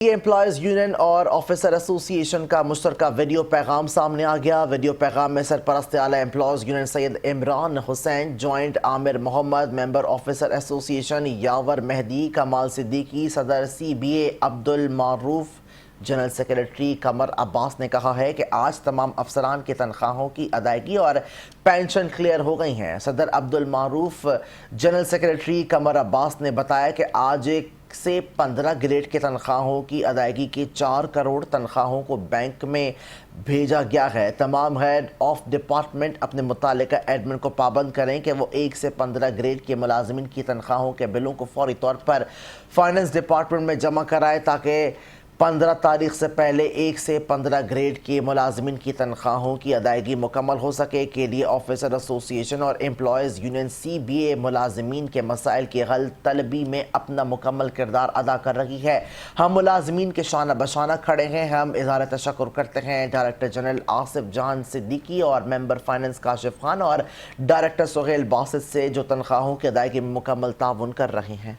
Employees union اور officer ایسوسی ایشن کا مشترکہ ویڈیو پیغام سامنے آ گیا۔ ویڈیو پیغام میں سرپرست اعلیٰ امپلائیز یونین سید عمران حسین، جوائنٹ عامر محمد، ممبر آفیسر ایسوسی ایشن یاور مہدی، کمال صدیقی، صدر CBA عبد المعروف، جنرل سیکریٹری قمر عباس نے کہا ہے کہ آج تمام افسران کی تنخواہوں کی ادائیگی اور پینشن کلیئر ہو گئی ہیں۔ صدر عبد المعروف جنرل سیکریٹری قمر عباس نے بتایا کہ آج 1 سے 15 گریڈ کی تنخواہوں کی ادائیگی کی 4 کروڑ تنخواہوں کو بینک میں بھیجا گیا ہے۔ تمام ہیڈ آف ڈپارٹمنٹ اپنے متعلقہ ایڈمن کو پابند کریں کہ وہ 1 سے 15 گریڈ کے ملازمین کی تنخواہوں کے بلوں کو فوری طور پر فائنانس ڈپارٹمنٹ میں جمع کرائے تاکہ 15 تاریخ سے پہلے 1 سے 15 گریڈ کے ملازمین کی تنخواہوں کی ادائیگی مکمل ہو سکے۔ کے لیے آفیسر ایسوسی ایشن اور امپلائیز یونین CBA ملازمین کے مسائل کی حل طلبی میں اپنا مکمل کردار ادا کر رہی ہے۔ ہم ملازمین کے شانہ بشانہ کھڑے ہیں۔ ہم اظہار تشکر کرتے ہیں ڈائریکٹر جنرل آصف جان صدیقی اور ممبر فائنانس کاشف خان اور ڈائریکٹر سہیل باسط سے جو تنخواہوں کی ادائیگی میں مکمل تعاون کر رہے ہیں۔